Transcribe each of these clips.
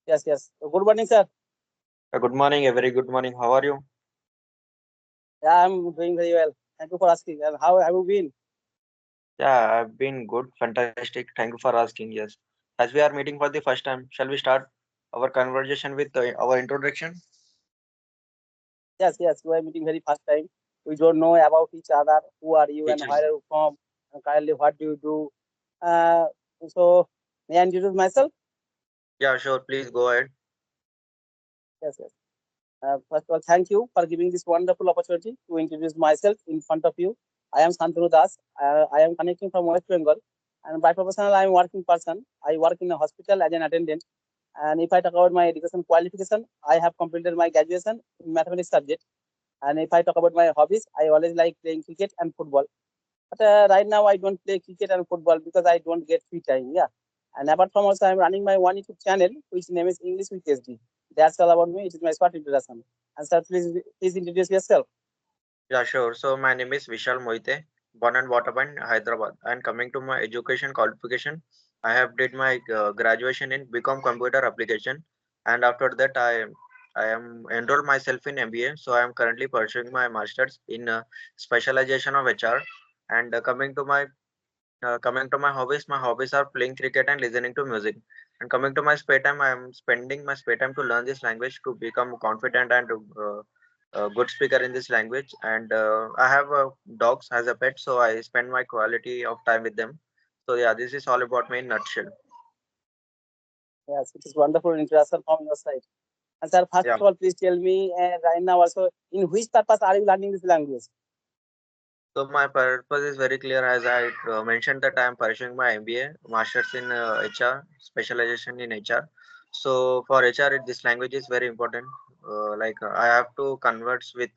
Yes, yes. Good morning, sir. Good morning, a very good morning. How are you? Yeah, I'm doing very well. Thank you for asking. And how have you been? Yeah, I've been good, fantastic. Thank you for asking. Yes. As we are meeting for the first time, shall we start our conversation with our introduction? Yes, yes. We are meeting very first time. We don't know about each other. Who are you and where Teachers. are you from? And currently, what do you do? Uh, so, may I introduce myself? Yeah, sure. Please go ahead. Yes, yes. First of all, thank you for giving this wonderful opportunity to introduce myself in front of you. I am Santanu Das. I am connecting from West Bengal. And by professional, I am working person. I work in a hospital as an attendant. And if I talk about my education qualification, I have completed my graduation in mathematics subject. And if I talk about my hobbies, I always like playing cricket and football. But right now, I don't play cricket and football because I don't get free time. Yeah. And apart from also, I'm running my one YouTube channel, which name is English with SD. That's all about me. It is my short introduction. And sir, please introduce yourself. Yeah, sure. So my name is Vishal Moite, born and brought up in Hyderabad. And coming to my education qualification, I have did my graduation in BCom Computer Application, and after that I am enrolled myself in MBA. So I am currently pursuing my masters in specialization of HR. And coming to my hobbies are playing cricket and listening to music. And coming to my spare time, I am spending my spare time to learn this language to become confident and a good speaker in this language. And I have dogs as a pet, so I spend my quality of time with them. So yeah, this is all about me in nutshell. Yes, it is wonderful introduction from your side. And sir, first Yeah. of all, please tell me right now also, in which purpose are you learning this language? So my purpose is very clear, as I mentioned that I am pursuing my MBA, Masters in HR, specialization in HR. So for HR, this language is very important. I have to converse with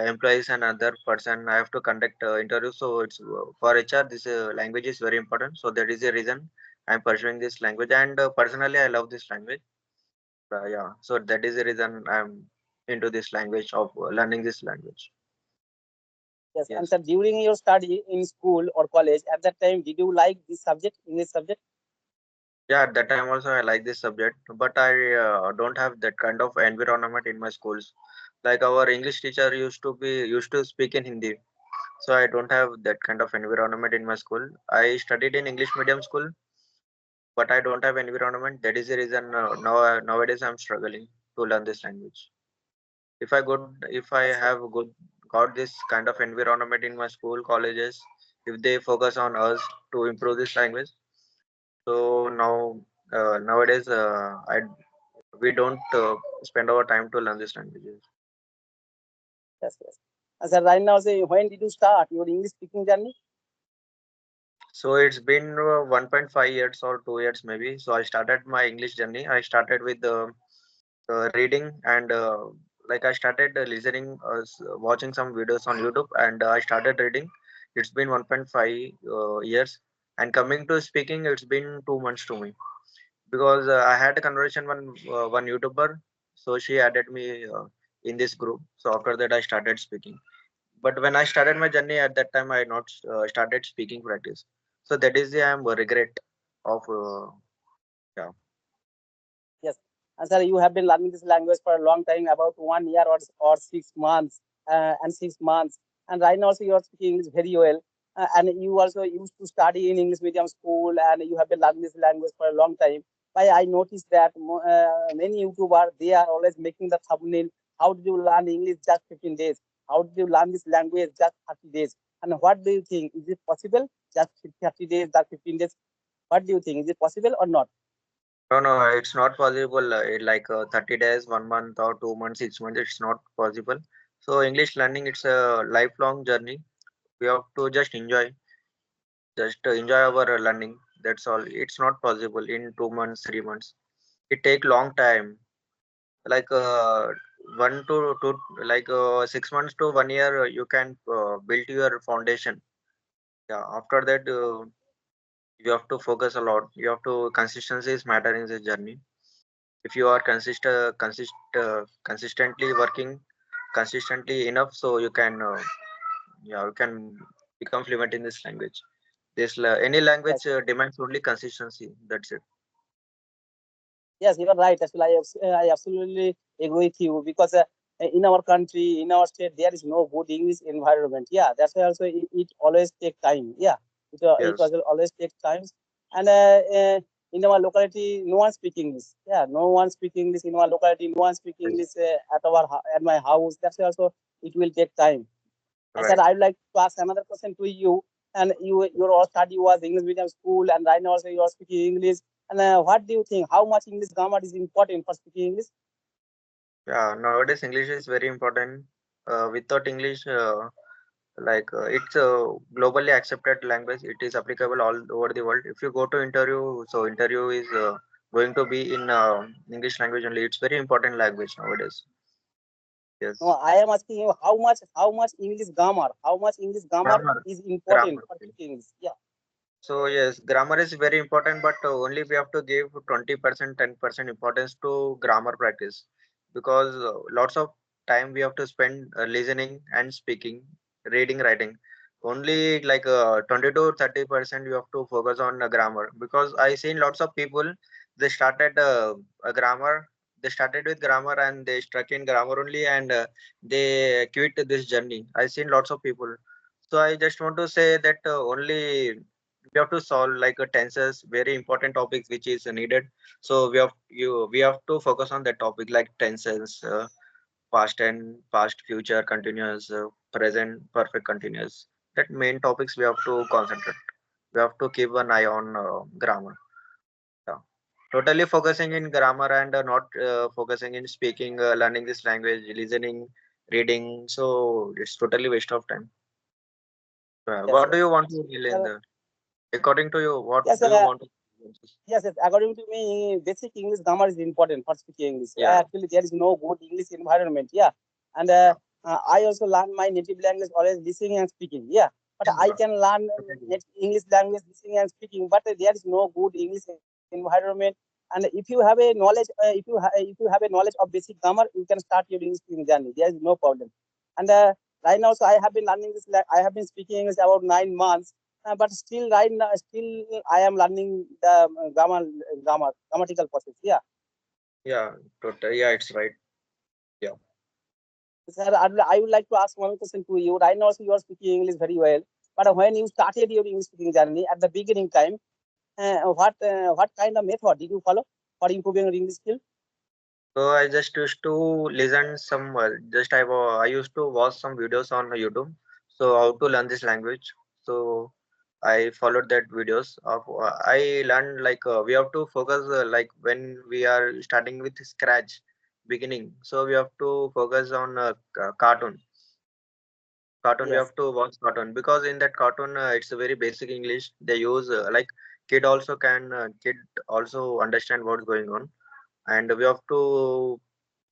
employees and other person. I have to conduct interviews. So it's for HR, this language is very important. So that is the reason I'm pursuing this language. And personally, I love this language. Yeah. So that is the reason I'm into this language of learning this language. Yes, and Yes. sir, during your study in school or college, at that time, did you like this subject, English subject? Yeah, at that time also I like this subject, but I don't have that kind of environment in my schools. Like our English teacher used to speak in Hindi, so I don't have that kind of environment in my school. I studied in English medium school, but I don't have environment. That is the reason nowadays I'm struggling to learn this language. If I Yes, have good got this kind of environment in my school colleges, if they focus on us to improve this language, so nowadays I we don't spend our time to learn these languages. yes, yes. And sir, right now, say, when did you start your English speaking journey? So it's been 1.5 years or 2 years maybe. So I started my English journey. I started with reading and I started listening, watching some videos on YouTube, and I started reading. It's been 1.5 years, and coming to speaking, it's been 2 months to me because I had a conversation one YouTuber, so she added me in this group. So after that, I started speaking. But when I started my journey at that time, I not started speaking practice. So that is the I am regret of yeah. Yes. And sir, you have been learning this language for a long time, about 1 year or 6 months, and 6 months. And right now, also, you are speaking English very well. And you also used to study in English medium school, and you have been learning this language for a long time. But I noticed that many YouTubers, they are always making the thumbnail. How did you learn English just 15 days? How did you learn this language just 30 days? And what do you think? Is it possible? Just 30 days, just 15 days? What do you think? Is it possible or not? No, no, it's not possible. 30 days, 1 month, or 2 months, 6 months. It's not possible. So English learning, it's a lifelong journey. We have to just enjoy our learning. That's all. It's not possible in 2 months, 3 months. It take long time. Like 6 months to 1 year, you can build your foundation. Yeah. After that, you have to focus a lot. You have to consistency is matter in this journey. If you are consistently working consistently enough, so you can yeah, you can become fluent in this language. Any Yes. language demands only consistency. That's it. Yes, you are right. Actually, I absolutely agree with you because in our country, in our state, there is no good English environment. Yeah, that's why also it always take time. Yeah, it Yes, also always takes time. And in our locality, no one speak English. Yeah, no one speak English in our locality. No one speak yes, English at my house. That's why also it will take time. I said right. I'd like to ask another question to you. And your all study was English medium school, and right now also you are speaking English. And what do you think? How much English grammar is important for speaking English? Yeah, nowadays English is very important. Without English, it's a globally accepted language. It is applicable all over the world. If you go to interview, so interview is going to be in English language only. It's very important language nowadays. No, Yes, I am asking you how much English grammar, how much English grammar grammar, is important grammar. for speaking English? Yeah. So yes, grammar is very important, but only we have to give 20%, 10% importance to grammar practice, because lots of time we have to spend listening and speaking, reading, writing. Only 20 to 30% you have to focus on grammar, because I seen lots of people, they started a grammar, they started with grammar and they stuck in grammar only, and they quit this journey. I seen lots of people. So I just want to say that only we have to solve tenses, very important topics which is needed. So we have to focus on that topic, like tenses, past and past, future continuous, present perfect continuous. That main topics we have to concentrate. We have to keep an eye on grammar. Yeah. Totally focusing in grammar and not focusing in speaking, learning this language, listening, reading, so it's totally waste of time. Yes, What do yes. you want to deal in Well, the, according to you, what yes, do you want to? yes, yes. According to me, basic English grammar is important for speaking English. Yeah. Actually, there is no good English environment. Yeah, and I also learn my native language always listening and speaking. Yeah, but I Yeah. can learn English language listening and speaking, but there is no good English environment. And if you have a knowledge, if you have a knowledge of basic grammar, you can start your English speaking journey. There is no problem. And right now, so I have been learning this. I have been speaking English about 9 months, but still right now still I am learning the grammatical process. Yeah. Yeah, totally. Yeah, it's right. Yeah. Sir, I would like to ask one question to you. Right now, so you are speaking English very well, but when you started your English speaking journey at the beginning time, what kind of method did you follow for improving your English skill? So I just used to listen some. I used to watch some videos on YouTube. So how to learn this language. So I followed that videos of. I learned we have to focus when we are starting with scratch beginning. So we have to focus on cartoon. We Yes. have to watch cartoon, because in that cartoon it's a very basic English. They use kid also understand what's going on, and we have to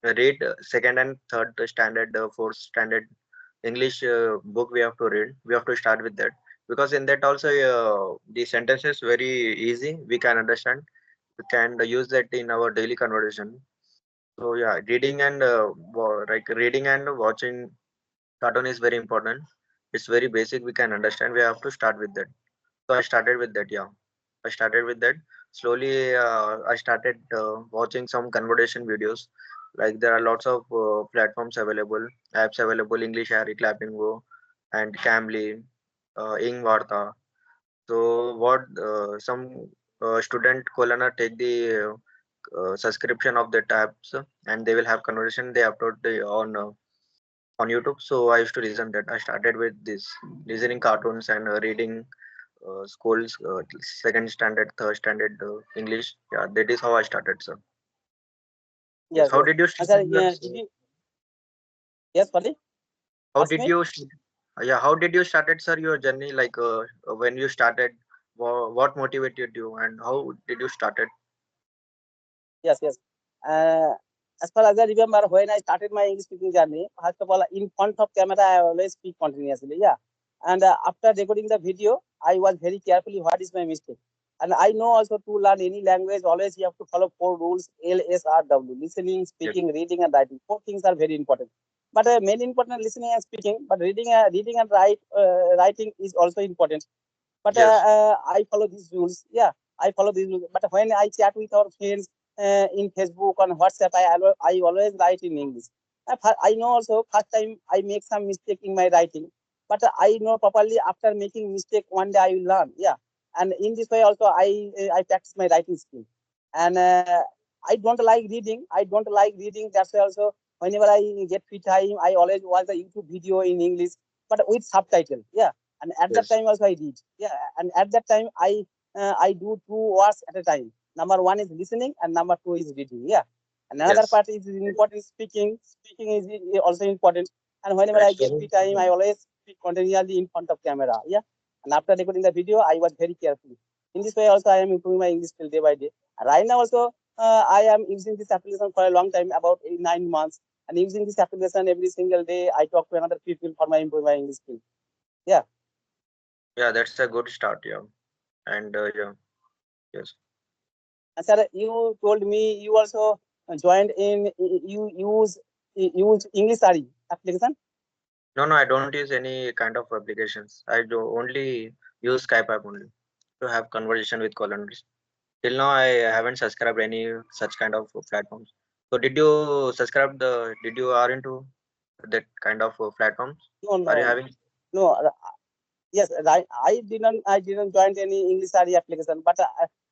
read second and third standard, fourth standard English book. We have to read. We have to start with that, because in that also the sentences very easy. We can understand. We can use that in our daily conversation. So yeah, reading and watching cartoon is very important. It's very basic. We can understand. We have to start with that. So I started with that. Yeah, I started with that. Slowly, I started watching some conversation videos. Like there are lots of platforms available, apps available. English Harry, Clappingo, and Cambly, Ing Varta. So what some student Kolana take the subscription of the apps, and they will have conversation. They upload on YouTube. So I used to listen that. I started with this listening cartoons and reading schools, second standard, third standard English. Yeah, that is how I started, sir. Yes. Yes, How yes. did you And start? sir, yeah, did you? Yes, sorry. How Ask did me. you? Yeah, how did you started, sir? Your journey, when you started, what motivated you, and how did you started? Yes, yes. Uh, as far as I remember, when I started my English speaking journey, first of all, in front of camera, I always speak continuously. Yeah. And after recording the video, I was very carefully what is my mistake. And I know also to learn any language, always you have to follow four rules: LSRW: listening, Yes. speaking, reading, and writing. Four things are very important. But main important listening and speaking, but reading and writing is also important. But Yes. I follow these rules. Yeah, I follow these rules. But when I chat with our friends, in Facebook, on WhatsApp, I always write in English. I know also first time I make some mistake in my writing, but I know properly after making mistake one day I will learn. Yeah, and in this way also I practice my writing skill. And I don't like reading. I don't like reading. That's why also whenever I get free time, I always watch the YouTube video in English, but with subtitle. Yeah, and at that Yes. time also I read. Yeah, and at that time I do two words at a time. Number one is listening, and number two is reading. Yeah, and another Yes. part is important speaking. Speaking is also important. And whenever I That's get very free time, I important. always speak continuously in front of camera. Yeah, and after recording the video, I was very careful. In this way, also I am improving my English skill day by day. Right now, also I am using this application for a long time, about 9 months, and using this application every single day. I talk to another people for my improving my English skill. Yeah. Yeah, that's a good start. Yeah. And yeah. Yes. And sir, you told me you also joined in. You use English study application. No, no, I don't use any kind of applications. I do only use Skype app only to have conversation with colleagues. Till now, I haven't subscribed any such kind of platforms. So, did you subscribe the? Did you are into that kind of platforms? No, Are you no, having? no. Yes, right. I didn't join any English study application, but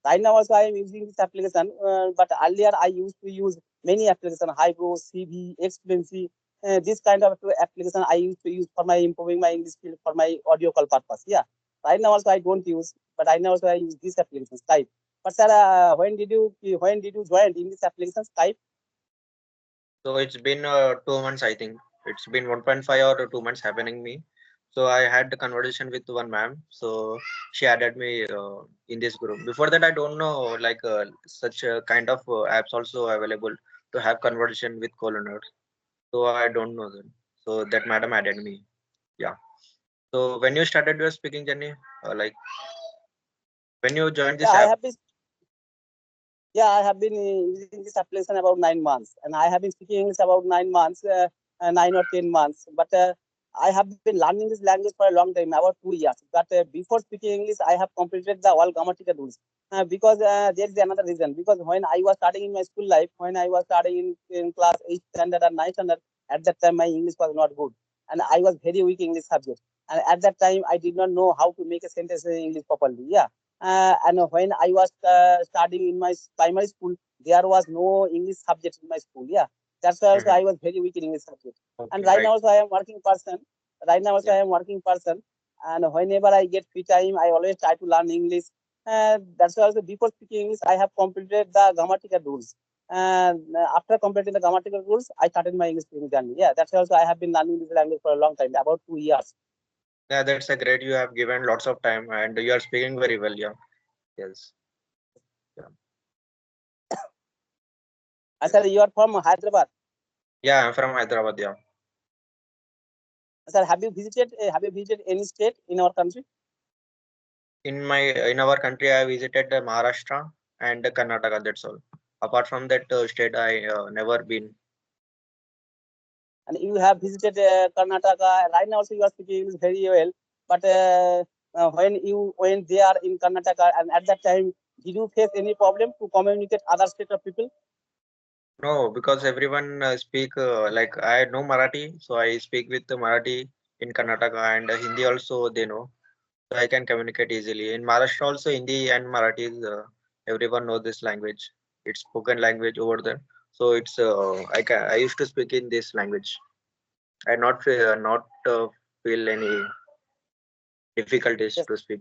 right now also I am using this application. But earlier I used to use many applications, Hybro, CV, Expensive. This kind of application I used to use for my improving my English skill for my audio call purpose. Yeah. Right now also I don't use, but I now also I use this application Skype. But sir, when did you join in this application Skype? So it's been 2 months, I think. It's been 1.5 or 2 months happening me. So I had the conversation with one ma'am. So she added me in this group. Before that, I don't know like such kind of apps also available to have conversation with coloners. So I don't know them. So that madam added me. Yeah. So when you started your speaking journey, like when you joined Yeah, this I app, have been Yeah, I have been using this application about 9 months, and I have been speaking English about 9 months, 9 or 10 months. But I have been learning this language for a long time, about 2 years. But before speaking English, I have completed the all grammatical rules. Because there is another reason. Because when I was starting in my school life, when I was starting in class 8th standard and 9th standard, at that time my English was not good, and I was very weak in this subject. And at that time, I did not know how to make a sentence in English properly. Yeah, and when I was studying in my primary school, there was no English subject in my school. Yeah, that's why also mhm. I was very weak in English subject. And Okay, right now right. also I am working person. Right now also Yeah. I am working person, and whenever I get free time, I always try to learn English. That's why also before speaking English, I have completed the grammatical rules. And after completing the grammatical rules, I started my English speaking journey. Yeah, that's why also I have been learning this language for a long time, about 2 years. Yeah, that's a great. You have given lots of time and you are speaking very well. Yeah. Yes. Yeah. I Yes. said you are from Hyderabad. Yeah, I'm from Hyderabad. Yeah. Sir, have you visited any state in our country? In our country, I visited Maharashtra and Karnataka. That's all. Apart from that state, I never been. And you have visited Karnataka. Right now, also you are speaking English very well. But when you went there in Karnataka, and at that time, did you face any problem to communicate other state of people? No, because everyone speak like I know Marathi, so I speak with the Marathi in Karnataka and Hindi also they know, so I can communicate easily. In Maharashtra also Hindi and Marathi is everyone know this language. It's spoken language over there, so it's I used to speak in this language. I not feel any difficulties Yes. to speak.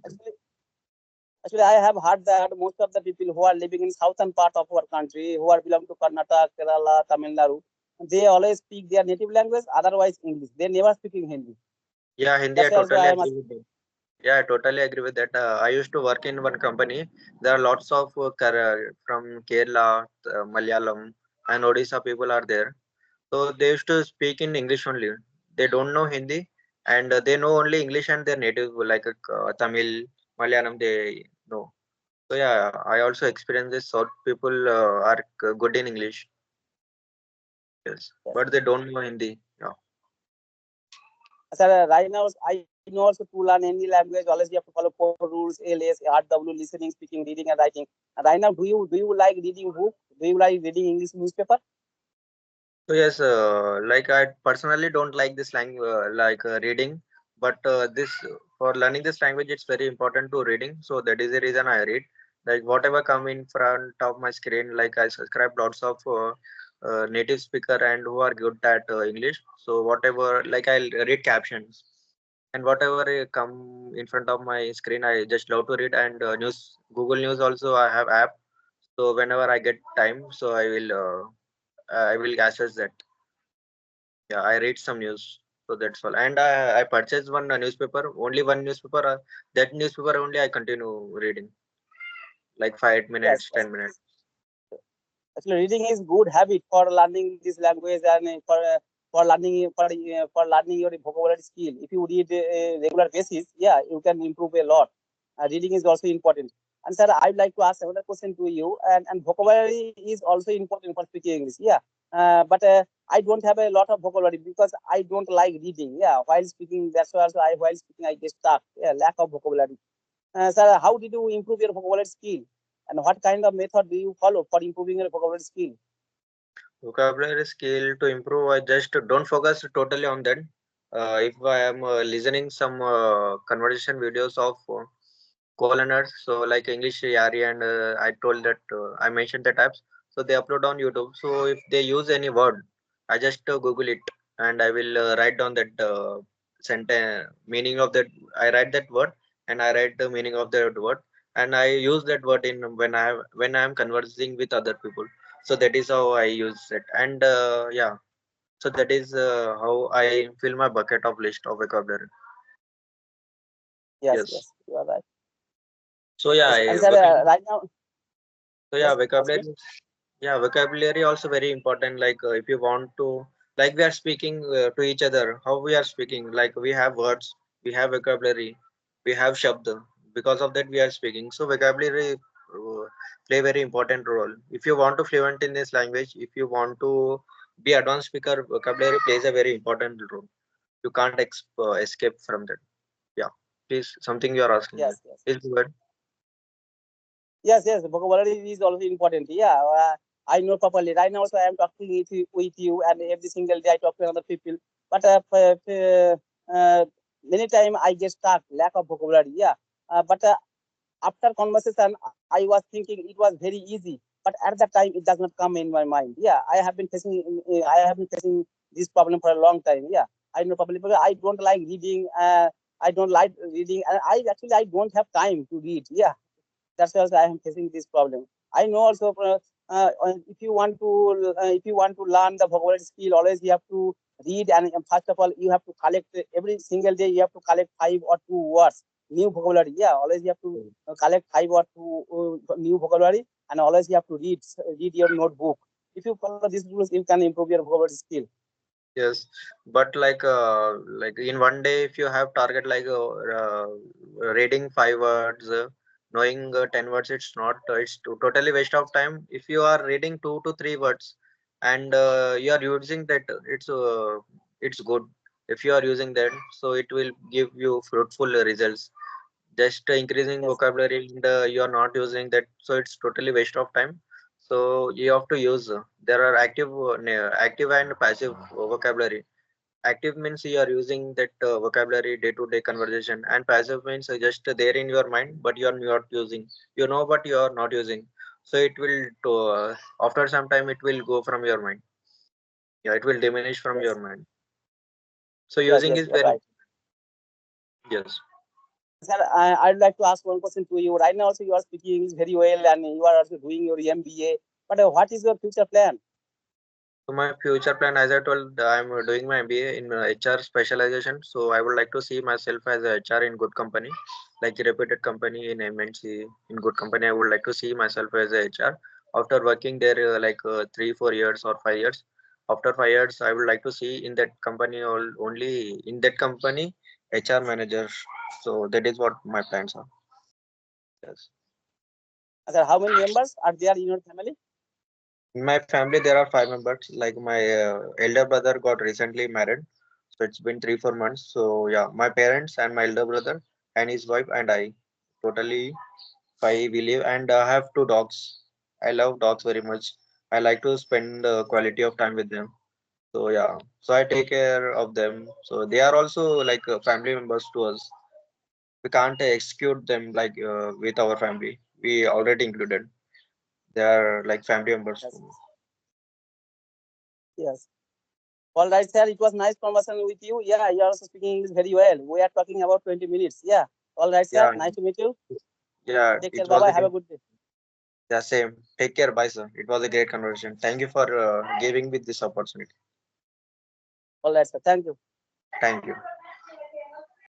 Actually, I have heard that most of the people who are living in southern part of our country, who are belong to Karnataka, Kerala, Tamil Nadu, they always speak their native language, otherwise English. They never speak in Hindi. Yeah, Hindi I That's why also totally I am agree asking. with that. Yeah, I totally agree with that. I used to work in one company. There are lots of from Kerala, Malayalam, and Odisha people are there. So they used to speak in English only. They don't know Hindi, and they know only English and their native like Tamil, Malayalam. They know. So yeah, I also experienced this. South people are good in English, yes, Yes. but they don't know Hindi. Yeah. Sir, right now I know also to learn any language, always you have to follow 4 rules: LS, RW, listening, speaking, reading, and writing. And right now, do you like reading book? Do you like reading English newspaper? So yes, like I personally don't like this language, reading, but this for learning this language, it's very important to reading. So that is the reason I read. Like whatever come in front of my screen, like I subscribe lots of native speaker and who are good at English. So whatever, like I'll read captions and whatever come in front of my screen, I just love to read. And news, Google News also I have app. So whenever I get time, so I will access that. Yeah, I read some news. So that's all. And I purchased one newspaper, only one newspaper. That newspaper only I continue reading, like 5 minutes, Yes, yes. 10 minutes. Actually, reading is good habit for learning this language and for learning your vocabulary skill. If you read regular basis, yeah, you can improve a lot. Reading is also important. And sir, I'd like to ask another question to you. And vocabulary is also important for speaking English. Yeah, but I don't have a lot of vocabulary because I don't like reading. Yeah, while speaking, that's why also while speaking I get stuck. Yeah, lack of vocabulary. Sir, how did you improve your vocabulary skill? And what kind of method do you follow for improving your vocabulary skill? Vocabulary skill to improve, I just don't focus totally on that. If I am listening some conversation videos of co-learners, so like English Yari, and I told that I mentioned the types, so they upload on YouTube. So if they use any word, I just Google it and I will write down that sentence meaning of that. I write that word and I write the meaning of that word, and I use that word in when I am conversing with other people. So that is how I use it. And yeah, so that is how I fill my bucket of list of vocabulary. Yes, Yes. yes, you are right. So yeah, Yes, and sir, right now, so yeah, yes, proceed. vocabulary. Yeah, vocabulary also very important. Like if you want to, like we are speaking to each other, how we are speaking. Like we have words, we have vocabulary, we have shabd. Because of that, we are speaking. So vocabulary play very important role. If you want to fluent in this language, if you want to be advanced speaker, vocabulary plays a very important role. You can't escape from that. Yeah, please, something you are asking me. Yes, yes, Please go ahead. yes. Vocabulary is also important. Yeah, I know properly. Right now, also I am talking with you, and every single day I talk to other people. But many time I get stuck, lack of vocabulary. Yeah, but after conversation, I was thinking it was very easy, but at that time it does not come in my mind. Yeah, I have been facing this problem for a long time. Yeah, I know probably because I don't like reading. I don't like reading, and I don't have time to read. Yeah, that's why I am facing this problem. I know also if you want to learn the vocabulary skill, always you have to read, and first of all you have to collect every single day. You have to collect 5 or 2 words new vocabulary. Yeah, always you have to collect 5 or 2 new vocabulary, and always you have to read your notebook. If you follow these rules, you can improve your vocabulary skill. Yes, but like in one day, if you have target like reading 5 words, knowing 10 words, it's not. It's totally waste of time. If you are reading 2 to 3 words, and you are using that, it's good. If you are using that, so it will give you fruitful results. Just increasing Yes, vocabulary, and you are not using that, so it's totally waste of time. So you have to use. There are active and passive vocabulary. Active means you are using that vocabulary day to day conversation, and passive means just there in your mind, but you are not using. You know, but you are not using. So it will after some time it will go from your mind. Yeah, it will diminish from your yes, mind. So yes, using yes. is You are very. right. Yes. Sir, I'd like to ask one question to you. Right now, also you are speaking English very well, and you are also doing your MBA. But what is your future plan? So my future plan, as I told, I'm doing my MBA in HR specialization. So I would like to see myself as a HR in good company, like a reputed company in MNC in good company. I would like to see myself as a HR. After working there 3, 4 years or 5 years. After 5 years, I would like to see in that company only in that company HR manager. So that is what my plans are. Yes. Sir, how many members are there in your family? In my family, there are 5 members. Like my elder brother got recently married. So it's been 3 4 months. So yeah, my parents and my elder brother and his wife and I, totally five we live, and I have two dogs. I love dogs very much. I like to spend quality of time with them. So yeah, so I take care of them. So they are also like family members to us. We can't execute them like with our family. We already included. They are like family members Yes, to me. yes. All right, sir. It was nice conversation with you. Yeah, you are also speaking English very well. We are talking about 20 minutes. Yeah. All right, sir. Yeah, Nice to meet you. yeah. Take care. It Bye was bye. a Have a great. good day. Yeah, same. Take care. Bye, sir. It was a great conversation. Thank you for giving me this opportunity. All right, sir. Thank you. Thank you.